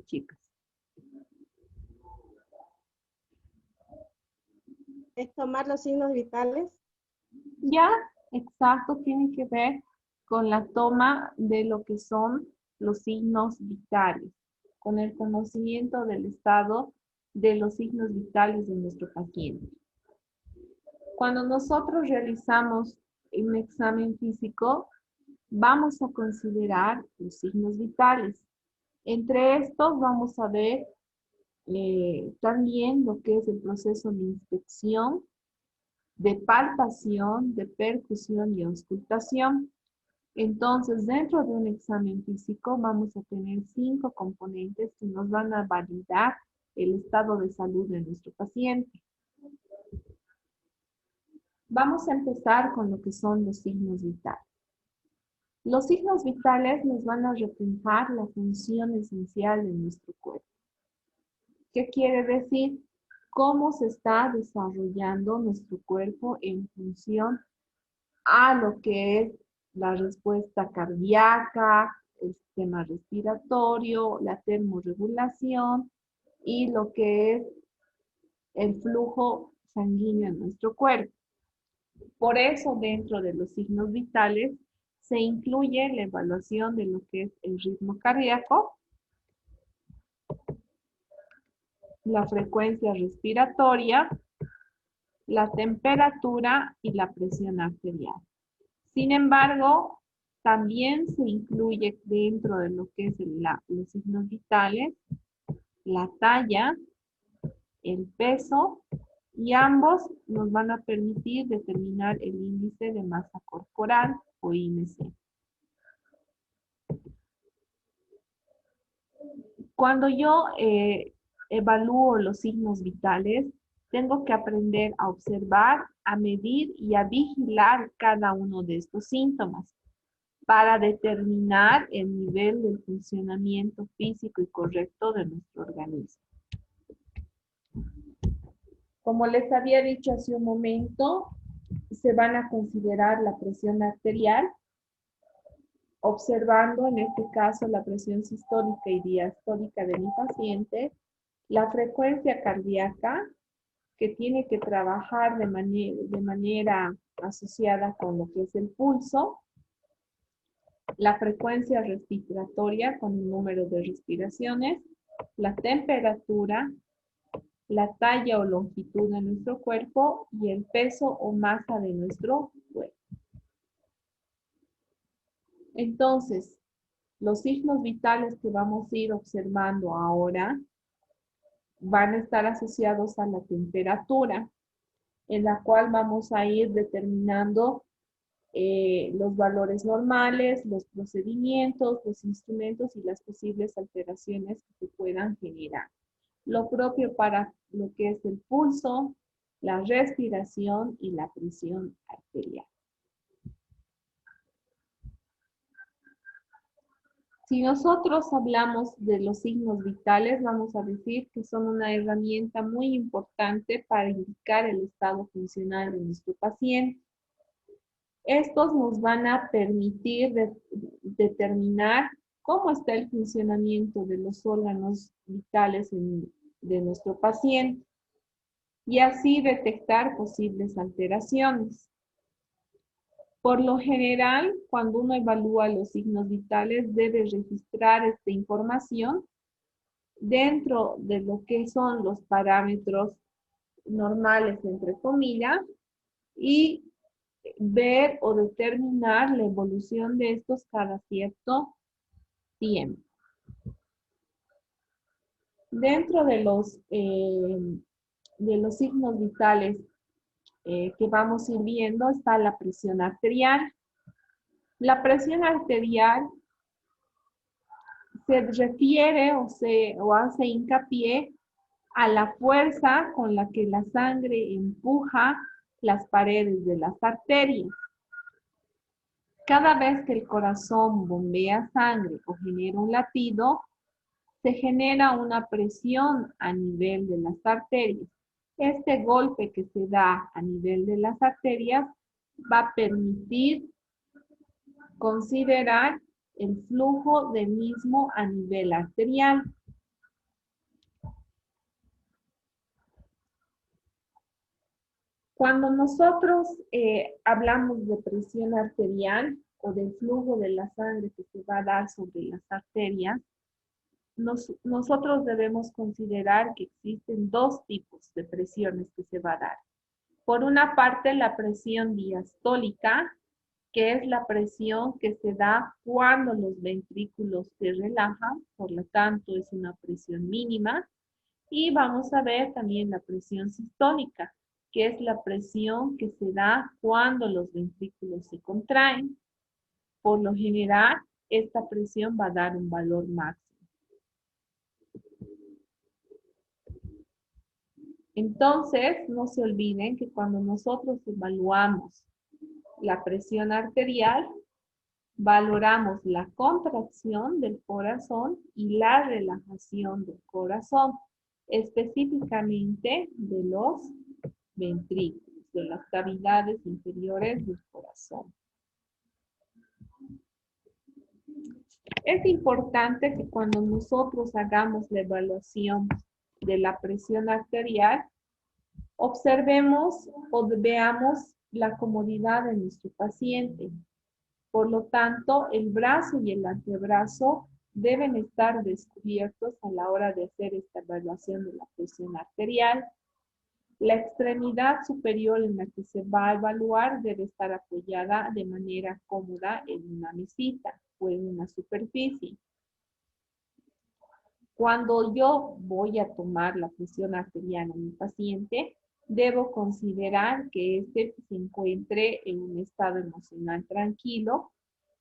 chicas. Es tomar los signos vitales. Ya, exacto, tiene que ver con la toma de lo que son los signos vitales, con el conocimiento del estado de los signos vitales de nuestro paciente. Cuando nosotros realizamos un examen físico, vamos a considerar los signos vitales. Entre estos vamos a ver también lo que es el proceso de inspección, de palpación, de percusión y auscultación. Entonces, dentro de un examen físico vamos a tener 5 componentes que nos van a validar el estado de salud de nuestro paciente. Vamos a empezar con lo que son los signos vitales. Los signos vitales nos van a reflejar la función esencial de nuestro cuerpo. ¿Qué quiere decir? Cómo se está desarrollando nuestro cuerpo en función a lo que es la respuesta cardíaca, el sistema respiratorio, la termorregulación y lo que es el flujo sanguíneo en nuestro cuerpo. Por eso, dentro de los signos vitales, se incluye la evaluación de lo que es el ritmo cardíaco, la frecuencia respiratoria, la temperatura y la presión arterial. Sin embargo, también se incluye dentro de lo que es los signos vitales, la talla, el peso, y ambos nos van a permitir determinar el índice de masa corporal o IMC. Cuando yo evalúo los signos vitales, tengo que aprender a observar, a medir y a vigilar cada uno de estos síntomas para determinar el nivel del funcionamiento físico y correcto de nuestro organismo. Como les había dicho hace un momento, se van a considerar la presión arterial, observando en este caso la presión sistólica y diastólica de mi paciente, la frecuencia cardíaca, que tiene que trabajar de manera asociada con lo que es el pulso, la frecuencia respiratoria con el número de respiraciones, la temperatura, la talla o longitud de nuestro cuerpo y el peso o masa de nuestro cuerpo. Entonces, los signos vitales que vamos a ir observando ahora van a estar asociados a la temperatura, en la cual vamos a ir determinando los valores normales, los procedimientos, los instrumentos y las posibles alteraciones que se puedan generar. Lo propio para lo que es el pulso, la respiración y la presión arterial. Si nosotros hablamos de los signos vitales, vamos a decir que son una herramienta muy importante para indicar el estado funcional de nuestro paciente. Estos nos van a permitir determinar cómo está el funcionamiento de los órganos vitales de nuestro paciente y así detectar posibles alteraciones. Por lo general, cuando uno evalúa los signos vitales, debe registrar esta información dentro de lo que son los parámetros normales, entre comillas, y ver o determinar la evolución de estos cada cierto tiempo. Dentro de los signos vitales que vamos a ir viendo está la presión arterial. La presión arterial se refiere o hace hincapié a la fuerza con la que la sangre empuja las paredes de las arterias. Cada vez que el corazón bombea sangre o genera un latido, se genera una presión a nivel de las arterias. Este golpe que se da a nivel de las arterias va a permitir considerar el flujo del mismo a nivel arterial. Cuando nosotros hablamos de presión arterial o del flujo de la sangre que se va a dar sobre las arterias, nosotros debemos considerar que existen dos tipos de presiones que se va a dar. Por una parte, la presión diastólica, que es la presión que se da cuando los ventrículos se relajan, por lo tanto es una presión mínima. Y vamos a ver también la presión sistólica, que es la presión que se da cuando los ventrículos se contraen. Por lo general, esta presión va a dar un valor máximo. Entonces, no se olviden que cuando nosotros evaluamos la presión arterial, valoramos la contracción del corazón y la relajación del corazón, específicamente de los ventrículos, de las cavidades inferiores del corazón. Es importante que cuando nosotros hagamos la evaluación de la presión arterial, observemos o veamos la comodidad de nuestro paciente. Por lo tanto, el brazo y el antebrazo deben estar descubiertos a la hora de hacer esta evaluación de la presión arterial. La extremidad superior en la que se va a evaluar debe estar apoyada de manera cómoda en una mesita o en una superficie. Cuando yo voy a tomar la presión arterial en mi paciente, debo considerar que éste se encuentre en un estado emocional tranquilo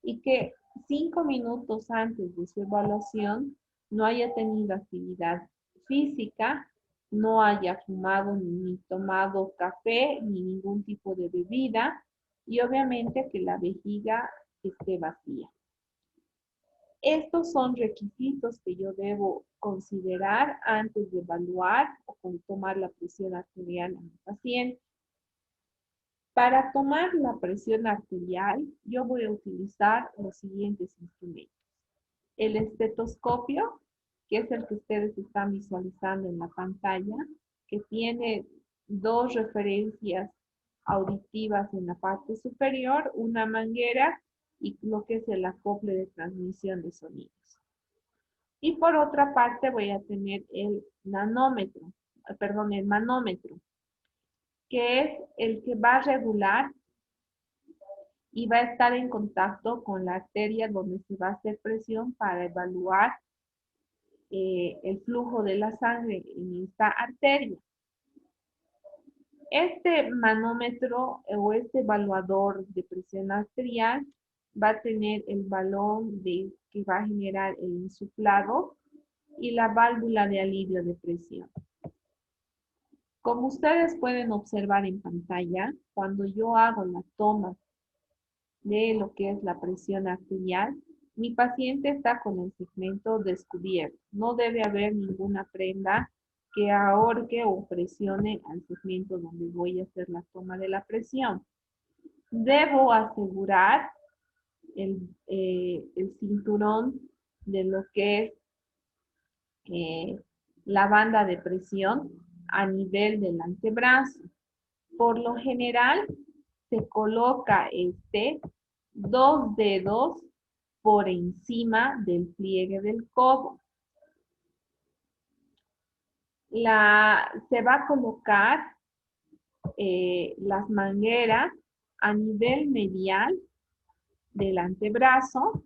y que 5 minutos antes de su evaluación no haya tenido actividad física, no haya fumado ni tomado café ni ningún tipo de bebida y obviamente que la vejiga esté vacía. Estos son requisitos que yo debo considerar antes de evaluar o tomar la presión arterial en mi paciente. Para tomar la presión arterial, yo voy a utilizar los siguientes instrumentos. El estetoscopio, que es el que ustedes están visualizando en la pantalla, que tiene dos referencias auditivas en la parte superior, una manguera y lo que es el acople de transmisión de sonidos. Y por otra parte voy a tener el manómetro, que es el que va a regular y va a estar en contacto con la arteria donde se va a hacer presión para evaluar el flujo de la sangre en esta arteria. Este manómetro o este evaluador de presión arterial va a tener el balón que va a generar el insuflado y la válvula de alivio de presión. Como ustedes pueden observar en pantalla, cuando yo hago la toma de lo que es la presión arterial, mi paciente está con el segmento descubierto. No debe haber ninguna prenda que ahorque o presione al segmento donde voy a hacer la toma de la presión. Debo asegurar el cinturón de lo que es la banda de presión a nivel del antebrazo. Por lo general, se coloca 2 dedos por encima del pliegue del codo. Se va a colocar las mangueras a nivel medial del antebrazo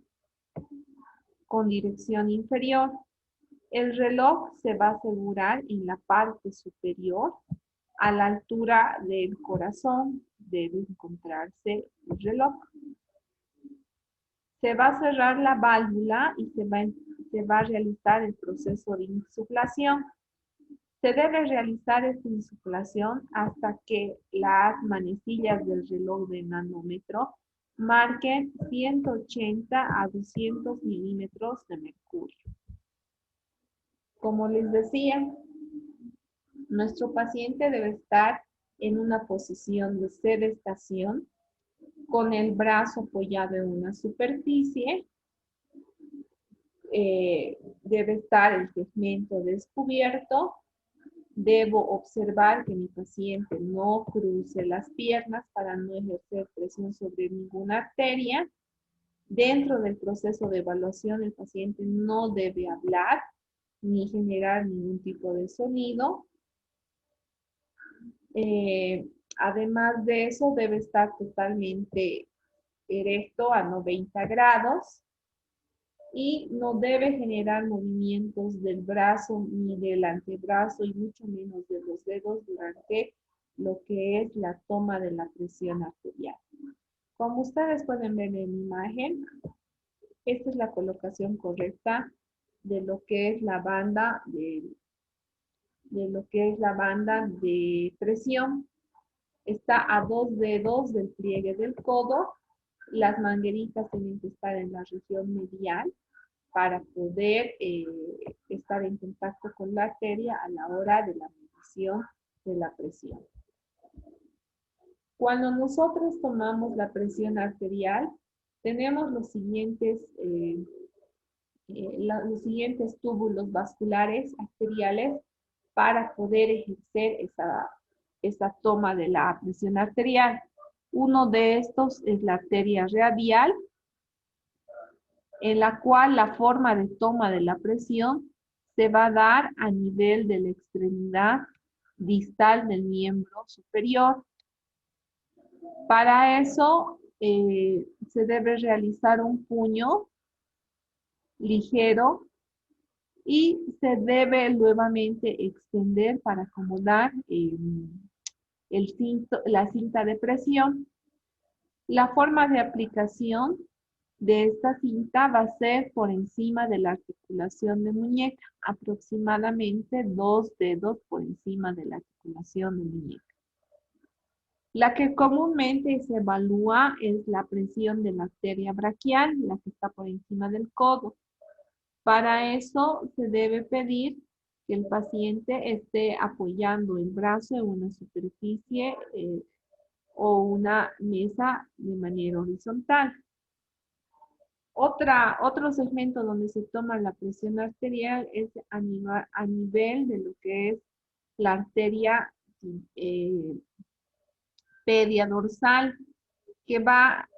con dirección inferior. El reloj se va a asegurar en la parte superior, a la altura del corazón debe encontrarse el reloj. Se va a cerrar la válvula y se va a realizar el proceso de insuflación. Se debe realizar esta insuflación hasta que las manecillas del reloj de manómetro marquen 180 a 200 milímetros de mercurio. Como les decía, nuestro paciente debe estar en una posición de sedestación con el brazo apoyado en una superficie. Debe estar el segmento descubierto Debo observar que mi paciente no cruce las piernas para no ejercer presión sobre ninguna arteria. Dentro del proceso de evaluación, el paciente no debe hablar ni generar ningún tipo de sonido. Además de eso, debe estar totalmente erecto a 90 grados y no debe generar movimientos del brazo ni del antebrazo y mucho menos de los dedos durante lo que es la toma de la presión arterial. Como ustedes pueden ver en la imagen, esta es la colocación correcta de lo que es la banda de presión. Está a 2 dedos del pliegue del codo. Las mangueritas tienen que estar en la región medial para poder estar en contacto con la arteria a la hora de la medición de la presión. Cuando nosotros tomamos la presión arterial, tenemos los siguientes túbulos vasculares arteriales para poder ejercer esa toma de la presión arterial. Uno de estos es la arteria radial, en la cual la forma de toma de la presión se va a dar a nivel de la extremidad distal del miembro superior. Para eso se debe realizar un puño ligero y se debe nuevamente extender para acomodar la cinta de presión. La forma de aplicación de esta cinta va a ser por encima de la articulación de muñeca, aproximadamente 2 dedos por encima de la articulación de muñeca. La que comúnmente se evalúa es la presión de la arteria braquial, la que está por encima del codo. Para eso se debe pedir que el paciente esté apoyando el brazo en una superficie o una mesa de manera horizontal. Otro segmento donde se toma la presión arterial es a nivel de lo que es la arteria pedia dorsal, que va a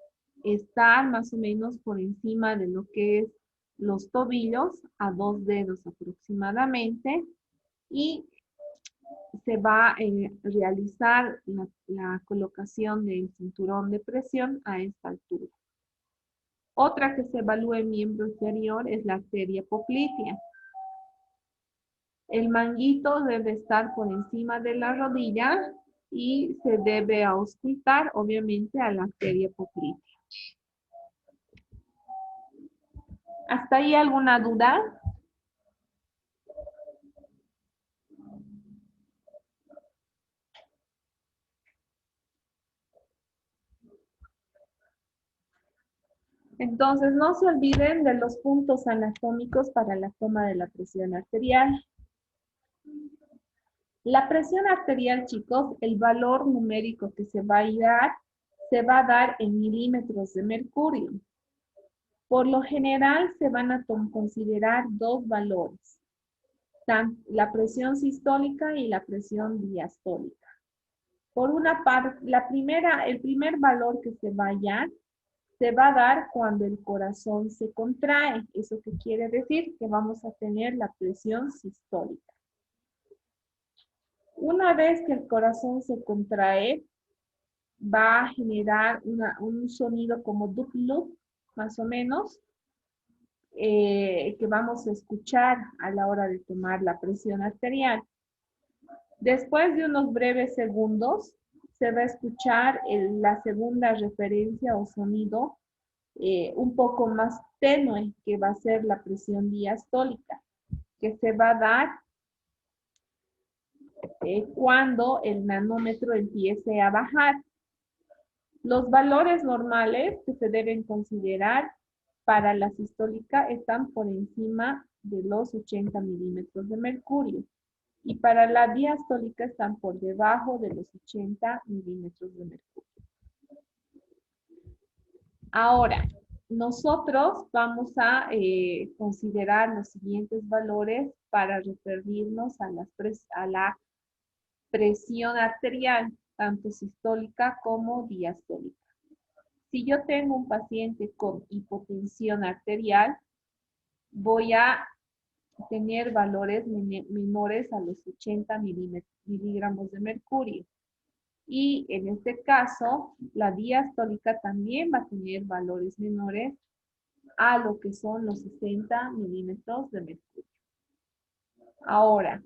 estar más o menos por encima de lo que es los tobillos, a 2 dedos aproximadamente, y se va a realizar la colocación del cinturón de presión a esta altura. Otra que se evalúa en miembro inferior es la arteria poplitea. El manguito debe estar por encima de la rodilla y se debe auscultar, obviamente, a la arteria poplitea. ¿Hasta ahí alguna duda? Entonces, no se olviden de los puntos anatómicos para la toma de la presión arterial. La presión arterial, chicos, el valor numérico que se va a dar en milímetros de mercurio. Por lo general, se van a considerar dos valores, la presión sistólica y la presión diastólica. Por una parte, el primer valor que se va a hallar se va a dar cuando el corazón se contrae. ¿Eso qué quiere decir? Que vamos a tener la presión sistólica. Una vez que el corazón se contrae, va a generar un sonido como dup-lup, más o menos, que vamos a escuchar a la hora de tomar la presión arterial. Después de unos breves segundos, se va a escuchar la segunda referencia o sonido un poco más tenue, que va a ser la presión diastólica, que se va a dar cuando el nanómetro empiece a bajar. Los valores normales que se deben considerar para la sistólica están por encima de los 80 milímetros de mercurio. Y para la diastólica están por debajo de los 80 milímetros de mercurio. Ahora, nosotros vamos a considerar los siguientes valores para referirnos a la presión arterial, tanto sistólica como diastólica. Si yo tengo un paciente con hipotensión arterial, voy a tener valores menores a los 80 miligramos de mercurio. Y en este caso, la diastólica también va a tener valores menores a lo que son los 60 milímetros de mercurio. Ahora,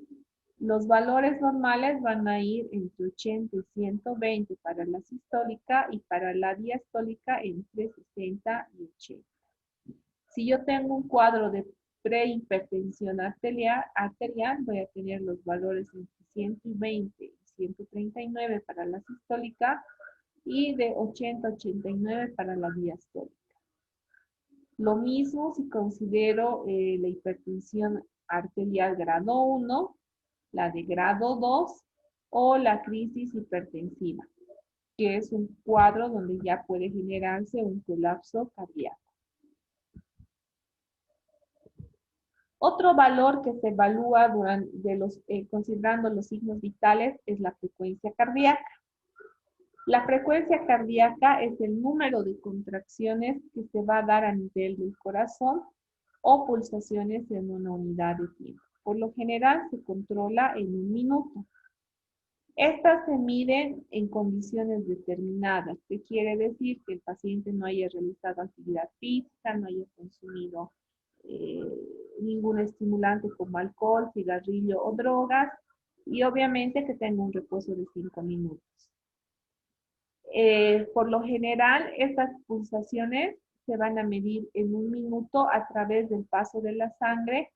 los valores normales van a ir entre 80 y 120 para la sistólica y para la diastólica entre 60 y 80. Si yo tengo un cuadro de prehipertensión arterial, voy a tener los valores entre 120 y 139 para la sistólica y de 80 a 89 para la diastólica. Lo mismo si considero la hipertensión arterial grado 1, la de grado 2 o la crisis hipertensiva, que es un cuadro donde ya puede generarse un colapso cardíaco. Otro valor que se evalúa considerando los signos vitales es la frecuencia cardíaca. La frecuencia cardíaca es el número de contracciones que se va a dar a nivel del corazón o pulsaciones en una unidad de tiempo. Por lo general se controla en un minuto. Estas se miden en condiciones determinadas, que quiere decir que el paciente no haya realizado actividad física, no haya consumido ningún estimulante como alcohol, cigarrillo o drogas, y obviamente que tenga un reposo de 5 minutos. Por lo general, estas pulsaciones se van a medir en un minuto a través del paso de la sangre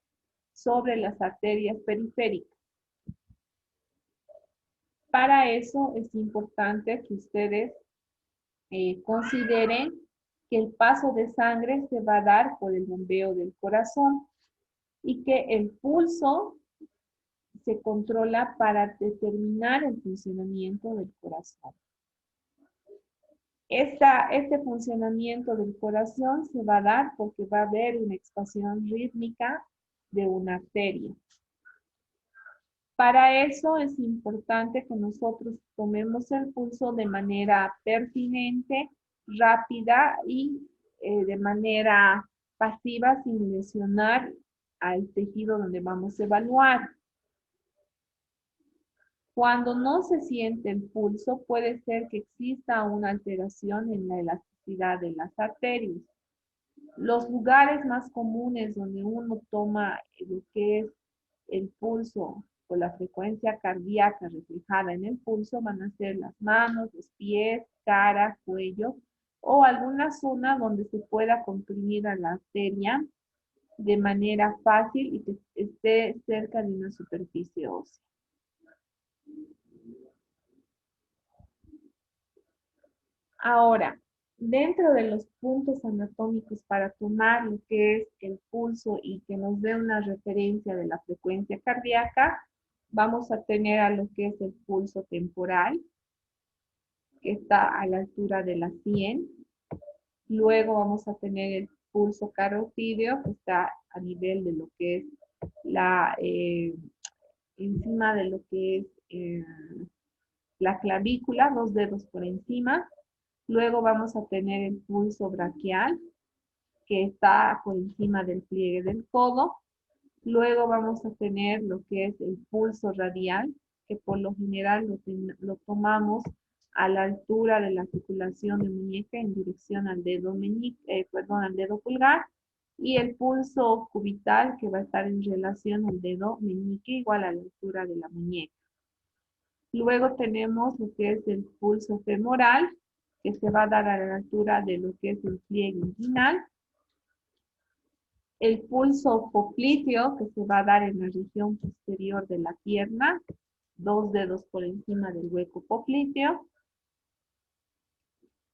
sobre las arterias periféricas. Para eso es importante que ustedes consideren que el paso de sangre se va a dar por el bombeo del corazón y que el pulso se controla para determinar el funcionamiento del corazón. Este funcionamiento del corazón se va a dar porque va a haber una expansión rítmica de una arteria. Para eso es importante que nosotros tomemos el pulso de manera pertinente, rápida y de manera pasiva sin lesionar al tejido donde vamos a evaluar. Cuando no se siente el pulso, puede ser que exista una alteración en la elasticidad de las arterias. Los lugares más comunes donde uno toma lo que es el pulso o la frecuencia cardíaca reflejada en el pulso van a ser las manos, los pies, cara, cuello o alguna zona donde se pueda comprimir a la arteria de manera fácil y que esté cerca de una superficie ósea. Ahora, dentro de los puntos anatómicos para tomar lo que es el pulso y que nos dé una referencia de la frecuencia cardíaca, vamos a tener a lo que es el pulso temporal, que está a la altura de la 100. Luego vamos a tener el pulso carotídeo, que está a nivel de lo que es encima de lo que es la clavícula, 2 dedos por encima. Luego vamos a tener el pulso braquial, que está por encima del pliegue del codo. Luego vamos a tener lo que es el pulso radial, que por lo general lo tomamos a la altura de la articulación de muñeca en dirección al dedo, al dedo pulgar. Y el pulso cubital, que va a estar en relación al dedo meñique, igual a la altura de la muñeca. Luego tenemos lo que es el pulso femoral, que se va a dar a la altura de lo que es el pliegue inguinal. El pulso popliteo, que se va a dar en la región posterior de la pierna, 2 dedos por encima del hueco popliteo.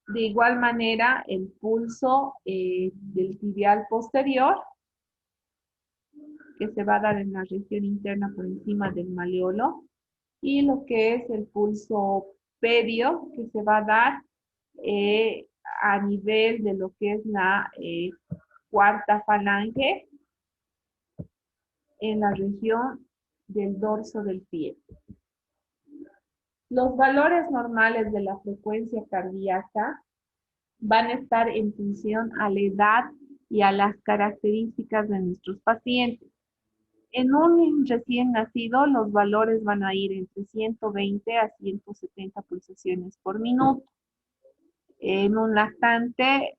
De igual manera, el pulso del tibial posterior, que se va a dar en la región interna por encima del maleolo. Y lo que es el pulso pedio, que se va a dar a nivel de lo que es la cuarta falange en la región del dorso del pie. Los valores normales de la frecuencia cardíaca van a estar en función a la edad y a las características de nuestros pacientes. En un recién nacido, los valores van a ir entre 120 a 170 pulsaciones por minuto. En un lactante,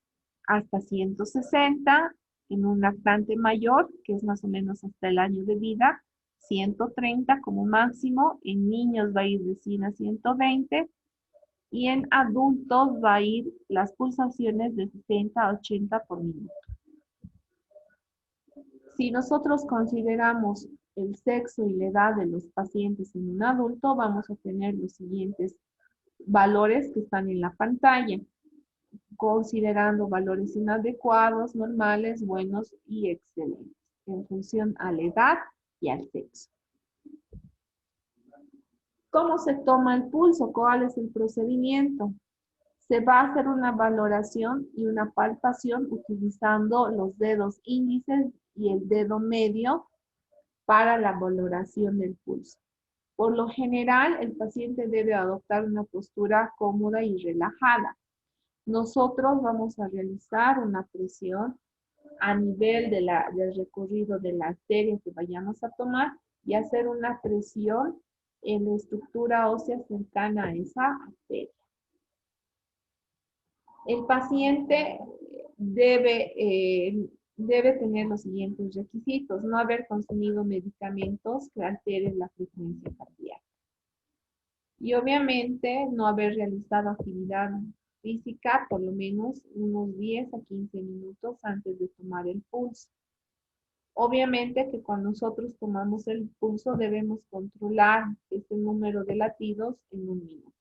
hasta 160. En un lactante mayor, que es más o menos hasta el año de vida, 130 como máximo. En niños va a ir de 100 a 120. Y en adultos va a ir las pulsaciones de 60 a 80 por minuto. Si nosotros consideramos el sexo y la edad de los pacientes en un adulto, vamos a tener los siguientes valores que están en la pantalla, considerando valores inadecuados, normales, buenos y excelentes, en función a la edad y al sexo. ¿Cómo se toma el pulso? ¿Cuál es el procedimiento? Se va a hacer una valoración y una palpación utilizando los dedos índices y el dedo medio para la valoración del pulso. Por lo general, el paciente debe adoptar una postura cómoda y relajada. Nosotros vamos a realizar una presión a nivel del recorrido de la arteria que vayamos a tomar y hacer una presión en la estructura ósea cercana a esa arteria. El paciente debe tener los siguientes requisitos: no haber consumido medicamentos que alteren la frecuencia cardíaca. Y obviamente no haber realizado actividad física por lo menos unos 10 a 15 minutos antes de tomar el pulso. Obviamente que cuando nosotros tomamos el pulso debemos controlar ese número de latidos en un minuto.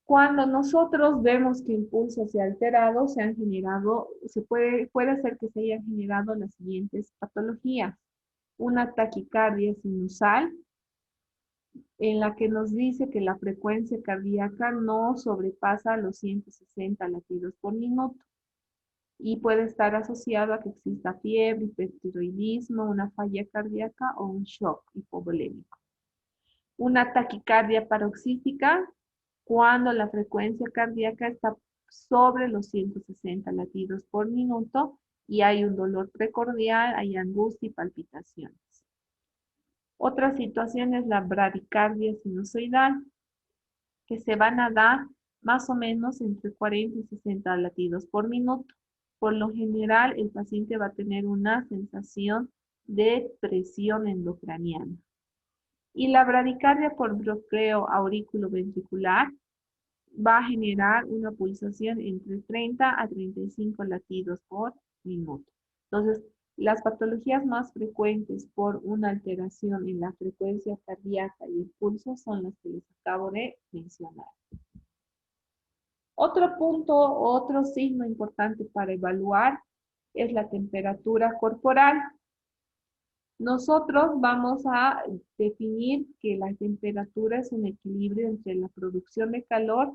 Cuando nosotros vemos que el pulso se ha alterado, puede ser que se hayan generado las siguientes patologías. Una taquicardia sinusal, en la que nos dice que la frecuencia cardíaca no sobrepasa los 160 latidos por minuto. Y puede estar asociado a que exista fiebre, hipertiroidismo, una falla cardíaca o un shock hipovolémico. Una taquicardia paroxística, cuando la frecuencia cardíaca está sobre los 160 latidos por minuto y hay un dolor precordial, hay angustia y palpitaciones. Otra situación es la bradicardia sinusoidal, que se van a dar más o menos entre 40 y 60 latidos por minuto. Por lo general, el paciente va a tener una sensación de presión endocraniana. Y la bradicardia por bloqueo auriculoventricular va a generar una pulsación entre 30 a 35 latidos por minuto. Entonces, las patologías más frecuentes por una alteración en la frecuencia cardíaca y el pulso son las que les acabo de mencionar. Otro punto, otro signo importante para evaluar es la temperatura corporal. Nosotros vamos a definir que la temperatura es un equilibrio entre la producción de calor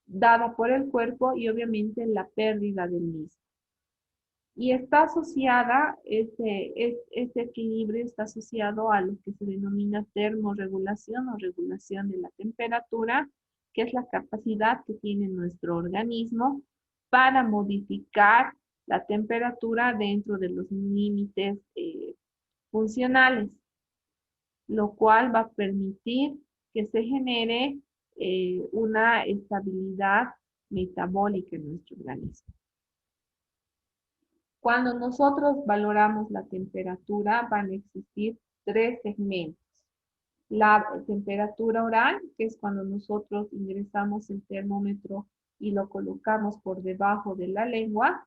dada por el cuerpo y obviamente la pérdida del mismo. Y está asociada, este equilibrio está asociado a lo que se denomina termorregulación o regulación de la temperatura, que es la capacidad que tiene nuestro organismo para modificar la temperatura dentro de los límites funcionales, lo cual va a permitir que se genere una estabilidad metabólica en nuestro organismo. Cuando nosotros valoramos la temperatura, van a existir tres segmentos. La temperatura oral, que es cuando nosotros ingresamos el termómetro y lo colocamos por debajo de la lengua.